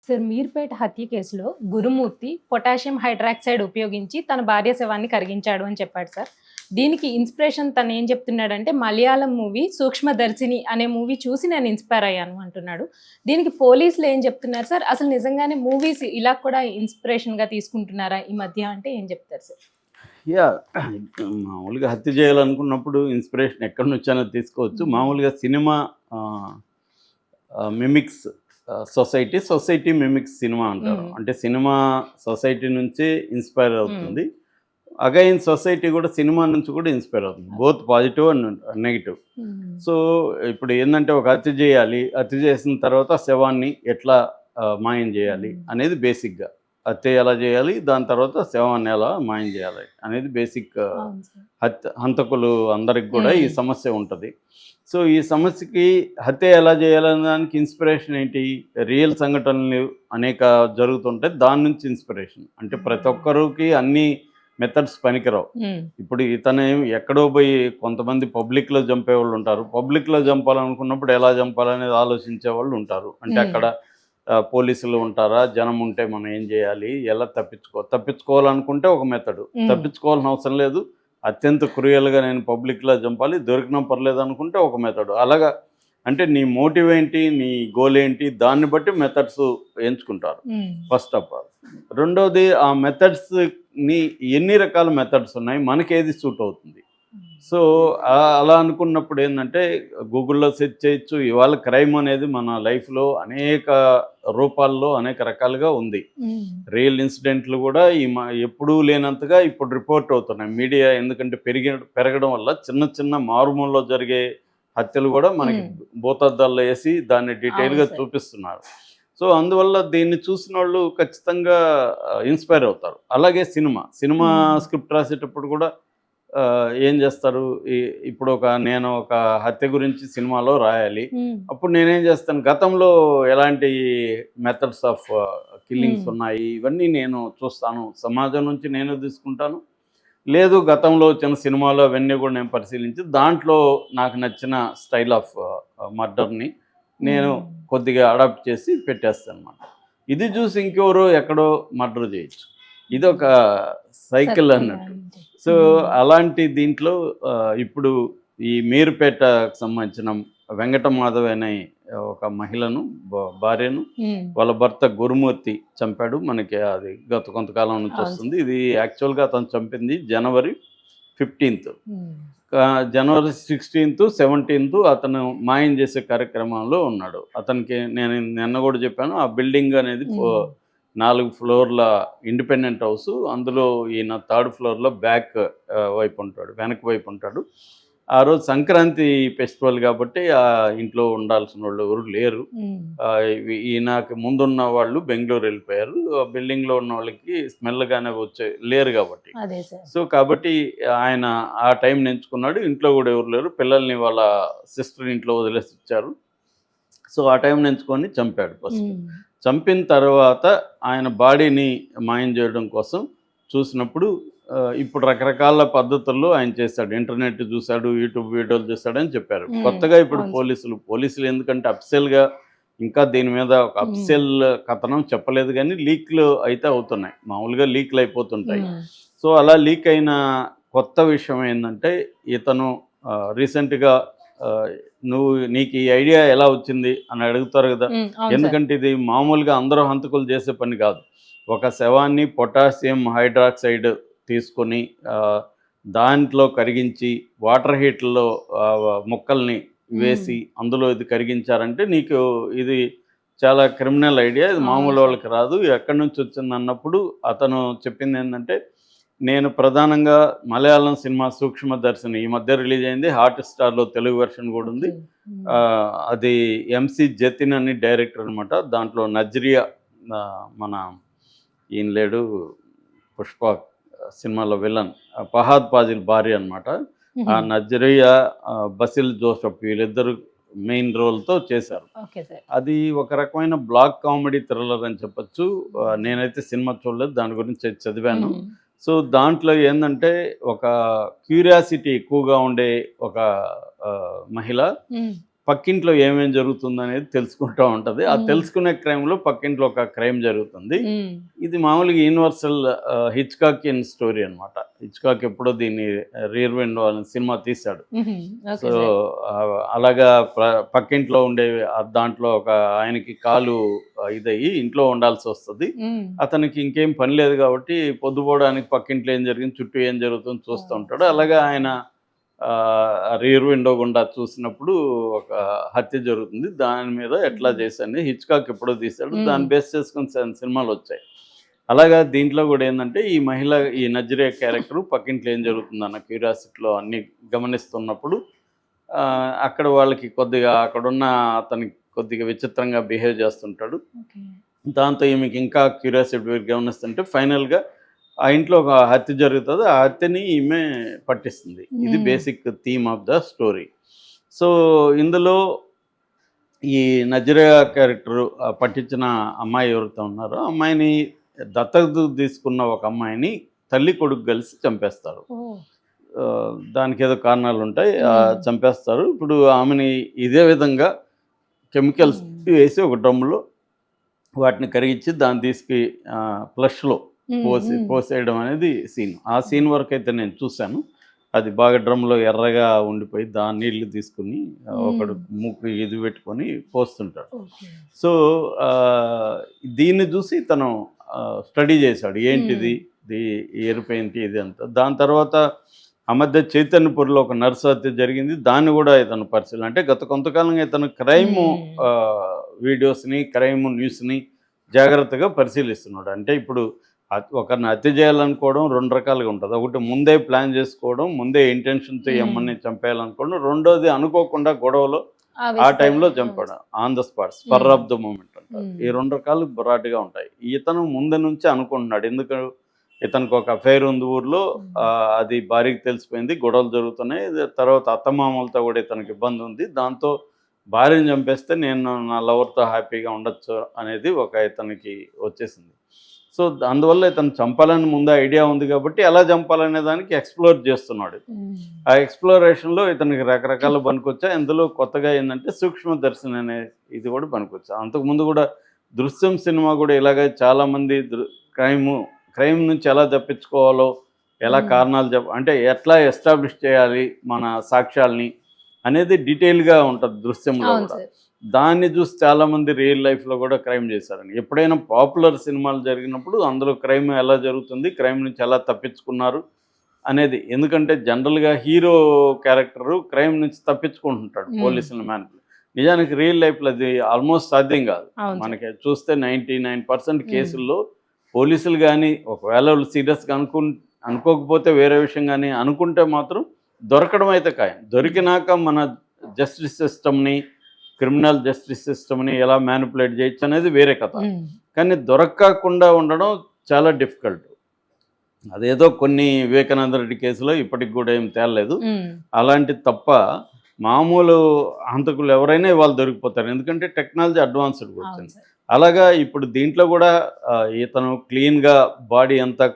Sir Meerpet హత్య కేసులో గురుమూర్తి potassium hydroxide ఉపయోగించి తన భార్య శవాన్ని కరిగించాడు అని చెప్పాడు సార్. దీనికి ఇన్స్పిరేషన్ తను ఏం చెప్తున్నాడంటే మలయాళం మూవీ సూక్ష్మదర్శిని అనే మూవీ చూసి నేను ఇన్స్పైర్ అయ్యాను అంటున్నాడు. దీనికి పోలీసులు ఏం చెప్తున్నారు సార్? అసలు నిజంగానే మూవీస్ ఇలా కూడా ఇన్స్పిరేషన్గా తీసుకుంటున్నారా ఈ మధ్య అంటే ఏం చెప్తారు సార్? యా మామూలుగా హత్య చేయాలనుకున్నప్పుడు ఇన్స్పిరేషన్ ఎక్కడి నుంచైనా తీసుకోవచ్చు. మామూలుగా cinema mimics society mimics cinema అంటారు. అంటే సినిమా సొసైటీ నుంచి ఇన్స్పైర్ అవుతుంది. అగైన్ సొసైటీ కూడా సినిమా నుంచి కూడా ఇన్స్పైర్ అవుతుంది. Both positive and negative. So ఇప్పుడు ఏంటంటే ఒక హత్య చేయాలి, హత్య చేసిన తర్వాత శవాన్ని ఎట్లా మాయం చేయాలి అనేది బేసిక్గా. హత్య ఎలా చేయాలి, దాని తర్వాత శవాన్ని ఎలా మాయం చేయాలి అనేది బేసిక్. హంతకులు అందరికి కూడా ఈ సమస్య ఉంటుంది. సో ఈ సమస్యకి హత్య ఎలా చేయాలనే దానికి ఇన్స్పిరేషన్ ఏంటి? రియల్ సంఘటనలు అనేక జరుగుతుంటాయి, దాని నుంచి ఇన్స్పిరేషన్. అంటే ప్రతి ఒక్కరికి అన్ని మెథడ్స్ పనికిరావు. ఇప్పుడు ఇతను ఎక్కడో పోయి కొంతమంది పబ్లిక్లో చంపే వాళ్ళు ఉంటారు. పబ్లిక్లో చంపాలనుకున్నప్పుడు ఎలా చంపాలనేది ఆలోచించే వాళ్ళు ఉంటారు. అంటే అక్కడ పోలీసులు ఉంటారా, జనం ఉంటే మనం ఏం చేయాలి, ఎలా తప్పించుకోవాలనుకుంటే ఒక మెథడు, తప్పించుకోవాల్సిన అవసరం లేదు, అత్యంత క్రూయల్గా నేను పబ్లిక్లో చంపాలి, దొరికినా పర్లేదు అనుకుంటే ఒక మెథడు. అలాగా అంటే నీ మోటివ్ ఏంటి, నీ గోల్ ఏంటి, దాన్ని బట్టి మెథడ్స్ ఎంచుకుంటారు ఫస్ట్ ఆఫ్ ఆల్. రెండోది ఆ మెథడ్స్ని ఎన్ని రకాల మెథడ్స్ ఉన్నాయి, మనకేది సూట్ అవుతుంది. సో అలా అనుకున్నప్పుడు ఏంటంటే గూగుల్లో సెర్చ్ చేయొచ్చు. ఇవాళ క్రైమ్ అనేది మన లైఫ్లో అనేక రూపాల్లో అనేక రకాలుగా ఉంది. రియల్ ఇన్సిడెంట్లు కూడా ఎప్పుడూ లేనంతగా ఇప్పుడు రిపోర్ట్ అవుతున్నాయి మీడియా. ఎందుకంటే పెరగడం వల్ల చిన్న చిన్న మారుమూలలో జరిగే హత్యలు కూడా మనకి భూతద్దాల్లో వేసి దాన్ని డీటెయిల్గా చూపిస్తున్నారు. సో అందువల్ల దీన్ని చూసిన వాళ్ళు ఖచ్చితంగా ఇన్స్పైర్ అవుతారు. అలాగే సినిమా స్క్రిప్ట్ రాసేటప్పుడు కూడా ఏం చేస్తారు, ఇప్పుడు నేను ఒక హత్య గురించి సినిమాలో రాయాలి, అప్పుడు నేనేం చేస్తాను, గతంలో ఎలాంటి మెథడ్స్ ఆఫ్ కిల్లింగ్స్ ఉన్నాయి ఇవన్నీ నేను చూస్తాను, సమాజం నుంచి నేను తీసుకుంటాను. లేదు గతంలో వచ్చిన సినిమాలో అవన్నీ కూడా నేను పరిశీలించి దాంట్లో నాకు నచ్చిన స్టైల్ ఆఫ్ మర్డర్ని నేను కొద్దిగా అడాప్ట్ చేసి పెట్టేస్తాను అన్నమాట. ఇది చూసి ఇంకెవరో ఎక్కడో మర్డర్ చేయొచ్చు. ఇది ఒక సైకిల్ అన్నట్టు. సో అలాంటి దీంట్లో ఇప్పుడు ఈ మీర్పేటకు సంబంధించిన వెంకట మాధవ్ అనే ఒక మహిళను, భార్యను వాళ్ళ భర్త గురుమూర్తి చంపాడు. మనకి అది గత కొంతకాలం నుంచి వస్తుంది. ఇది యాక్చువల్గా అతను చంపింది జనవరి 15th. జనవరి 16th, 17th అతను మాయం చేసే కార్యక్రమంలో ఉన్నాడు. అతనికి నేను నిన్న కూడా చెప్పాను, ఆ బిల్డింగ్ అనేది 4 ఫ్లోర్ల ఇండిపెండెంట్ హౌస్. అందులో ఈయన 3rd ఫ్లోర్లో బ్యాక్ వైపు ఉంటాడు, వెనక వైపు ఉంటాడు. ఆ రోజు సంక్రాంతి ఫెస్టివల్ కాబట్టి ఆ ఇంట్లో ఉండాల్సిన వాళ్ళు ఎవరు లేరు. ఈయనకి ముందున్న వాళ్ళు బెంగళూరు వెళ్ళిపోయారు. ఆ బిల్డింగ్లో ఉన్న వాళ్ళకి స్మెల్గానే లేరు కాబట్టి. సో కాబట్టి ఆయన ఆ టైం ఎంచుకున్నాడు. ఇంట్లో కూడా ఎవరు లేరు, పిల్లల్ని వాళ్ళ సిస్టర్ ఇంట్లో వదిలేసి ఇచ్చారు. సో ఆ టైం ఎంచుకొని చంపాడు. ఫస్ట్ చంపిన తర్వాత ఆయన బాడీని మాయం చేయడం కోసం చూసినప్పుడు ఇప్పుడు రకరకాల పద్ధతుల్లో ఆయన చేశాడు. ఇంటర్నెట్ చూశాడు, యూట్యూబ్ వీడియోలు చూశాడని చెప్పారు. కొత్తగా ఇప్పుడు పోలీసులు ఎందుకంటే అఫ్సెల్గా ఇంకా దీని మీద ఒక అఫ్సెల్ కథనం చెప్పలేదు, కానీ లీక్లు అయితే అవుతున్నాయి, మామూలుగా లీక్లు అయిపోతుంటాయి. సో అలా లీక్ అయిన కొత్త విషయం ఏంటంటే ఇతను రీసెంట్గా నీకు ఈ ఐడియా ఎలా వచ్చింది అని అడుగుతారు కదా. ఎందుకంటే ఇది మామూలుగా అందరూ హంతకులు చేసే పని కాదు. ఒక శవాన్ని పొటాషియం హైడ్రాక్సైడ్ తీసుకొని దాంట్లో కరిగించి వాటర్ హీట్లో ముక్కల్ని వేసి అందులో ఇది కరిగించారంటే నీకు ఇది చాలా క్రిమినల్ ఐడియా, ఇది మామూలు వాళ్ళకి రాదు, ఎక్కడి నుంచి వచ్చింది అన్నప్పుడు అతను చెప్పింది ఏంటంటే, నేను ప్రధానంగా మలయాళం సినిమా సూక్ష్మదర్శిని ఈ మధ్య రిలీజ్ అయింది, హాట్‌స్టార్లో తెలుగు వెర్షన్ కూడా ఉంది. అది ఎంసి జతిన్ అని డైరెక్టర్ అనమాట. దాంట్లో నజ్రియా, మన ఈయన లేడు పుష్ప సినిమాలో విలన్ ఫహాద్ ఫాజిల్ భార్య అనమాట. ఆ నజ్రియా, బసిల్ జోసెఫ్ వీళ్ళిద్దరు మెయిన్ రోల్తో చేశారు. అది ఒక రకమైన బ్లాక్ కామెడీ థ్రిల్లర్ అని చెప్పచ్చు. నేనైతే సినిమా చూడలేదు, దాని గురించి చదివాను. సో దాంట్లో ఏంటంటే ఒక క్యూరియాసిటీ ఎక్కువగా ఉండే ఒక మహిళ పక్కింట్లో ఏమేం జరుగుతుంది అనేది తెలుసుకుంటూ ఉంటుంది. ఆ తెలుసుకునే క్రైమ్లో పక్కింట్లో ఒక క్రైమ్ జరుగుతుంది. ఇది మామూలుగా యూనివర్సల్ హిచ్కాకియన్ స్టోరీ అనమాట. హిచ్కాక్ ఎప్పుడో దీన్ని రియర్ విండో అనే సినిమా తీశాడు. సో అలాగా పక్కింట్లో ఉండే దాంట్లో ఒక ఆయనకి కాలు ఇదయ్యి ఇంట్లో ఉండాల్సి వస్తుంది. అతనికి ఇంకేం పని లేదు కాబట్టి పొద్దుపోవడానికి పక్కింట్లో ఏం జరిగింది, చుట్టూ ఏం జరుగుతుందో చూస్తూ ఉంటాడు. అలాగా ఆయన రియర్ విండో గుండా చూసినప్పుడు ఒక హత్య జరుగుతుంది. దాని మీద ఎట్లా చేశాను హిచ్కాక్ ఎప్పుడో తీశాడు. దాన్ని బేస్ చేసుకుని సినిమాలు వచ్చాయి. అలాగా దీంట్లో కూడా ఏంటంటే ఈ నజరియా క్యారెక్టర్ పక్కింట్లో ఏం జరుగుతుందన్న క్యూరియాసిటీలో అన్ని గమనిస్తున్నప్పుడు అక్కడ వాళ్ళకి కొద్దిగా అక్కడున్న అతనికి కొద్దిగా విచిత్రంగా బిహేవ్ చేస్తుంటాడు. దాంతో ఈమెకి ఇంకా క్యూరియాసిటీ గమనిస్తుంటే ఫైనల్గా ఆ ఇంట్లో ఒక హత్య జరుగుతుంది. ఆ హత్యని ఈమె పట్టిస్తుంది. ఇది basic theme of the story. So ఇందులో ఈ నజరియా క్యారెక్టర్ పట్టించిన అమ్మాయి ఎవరితో ఉన్నారో అమ్మాయిని దత్తత తీసుకున్న ఒక అమ్మాయిని తల్లి కొడుకు కలిసి చంపేస్తారు. దానికి ఏదో కారణాలు ఉంటాయి, చంపేస్తారు. ఇప్పుడు ఆమెని ఇదే విధంగా కెమికల్స్ వేసి ఒక డ్రమ్లో వాటిని కరిగించి దాన్ని తీసుకు ఫ్లష్లో పోసేయడం అనేది సీన్. ఆ సీన్ వరకు అయితే నేను చూశాను. అది బాగా డ్రమ్లో ఎర్రగా ఉండిపోయి దాని నీళ్లు తీసుకుని ఒకడు మూకు ఇది పెట్టుకొని పోస్తుంటాడు. సో దీన్ని చూసి తను స్టడీ చేశాడు, ఏంటిది ఎరుపు ఏంటి ఇది అంతా. దాని తర్వాత ఆ మధ్య చైతన్యపూర్లో ఒక నర్సు హత్య జరిగింది. దాన్ని కూడా ఇతను పరిశీలన, అంటే గత కొంతకాలంగా ఇతను క్రైమ్ వీడియోస్ని, క్రైమ్ న్యూస్ని జాగ్రత్తగా పరిశీలిస్తున్నాడు. అంటే ఇప్పుడు ఒకరిని హత్య చేయాలనుకోవడం రెండు రకాలుగా ఉంటుంది. ఒకటి ముందే ప్లాన్ చేసుకోవడం, ముందే ఇంటెన్షన్తో ఎమ్మని చంపేయాలనుకోవడం. రెండోది అనుకోకుండా గొడవలో ఆ టైంలో చంపడం, on the spot, spur of the moment అంటారు. ఈ రెండు రకాలు బ్రాడ్గా ఉంటాయి. ఇతను ముందు నుంచి అనుకుంటున్నాడు. ఎందుకు ఇతనికి ఒక అఫైర్ ఉంది ఊర్లో, అది భార్యకి తెలిసిపోయింది, గొడవలు జరుగుతున్నాయి. తర్వాత అత్తమామలతో కూడా ఇతనికి ఇబ్బంది ఉంది. దాంతో భార్యను చంపేస్తే నేను నా లవర్తో హ్యాపీగా ఉండొచ్చు అనేది ఒక ఇతనికి వచ్చేసింది. సో అందువల్ల ఇతను చంపాలని ముందు ఐడియా ఉంది కాబట్టి ఎలా చంపాలనే దానికి ఎక్స్ప్లోర్ చేస్తున్నాడు. ఆ ఎక్స్ప్లోరేషన్లో ఇతనికి రకరకాల పనికొచ్చాయి. అందులో కొత్తగా ఏంటంటే సూక్ష్మదర్శిని అనే ఇది కూడా పనికొచ్చా. అంతకుముందు కూడా దృశ్యం సినిమా కూడా ఇలాగ చాలామంది క్రైమ్ నుంచి ఎలా తప్పించుకోవాలో, ఎలా కారణాలు అంటే ఎట్లా ఎస్టాబ్లిష్ చేయాలి మన సాక్ష్యాల్ని అనేది డీటెయిల్గా ఉంటుంది దృశ్యంలో కూడా. దాన్ని చూసి చాలామంది రియల్ లైఫ్లో కూడా క్రైమ్ చేశారని. ఎప్పుడైనా పాపులర్ సినిమాలు జరిగినప్పుడు అందులో క్రైమ్ ఎలా జరుగుతుంది, క్రైమ్ నుంచి ఎలా తప్పించుకున్నారు అనేది. ఎందుకంటే జనరల్గా హీరో క్యారెక్టరు క్రైమ్ నుంచి తప్పించుకుంటుంటాడు పోలీసుల మ్యాన్పుల్. నిజానికి రియల్ లైఫ్లో అది ఆల్మోస్ట్ సాధ్యం కాదు. మనకి చూస్తే 99% కేసుల్లో పోలీసులు కానీ ఒకవేళ వాళ్ళు సీరియస్గా అనుకోకపోతే వేరే విషయం, కానీ అనుకుంటే మాత్రం దొరకడం అయితే ఖాయం. దొరికినాక మన జస్టిస్ సిస్టమ్ని, క్రిమినల్ జస్టిస్ సిస్టమ్ని ఎలా మ్యానిపులేట్ చేయొచ్చు అనేది వేరే కథ. కానీ దొరకకుండా ఉండడం చాలా డిఫికల్ట్. అదేదో కొన్ని వివేకానంద రెడ్డి కేసులో ఇప్పటికి కూడా ఏం తేలలేదు. అలాంటి తప్ప మామూలు హంతకులు ఎవరైనా వాళ్ళు దొరికిపోతారు. ఎందుకంటే టెక్నాలజీ అడ్వాన్స్డ్ వచ్చింది. అలాగా ఇప్పుడు దీంట్లో కూడా ఇతను క్లీన్గా బాడీ అంతా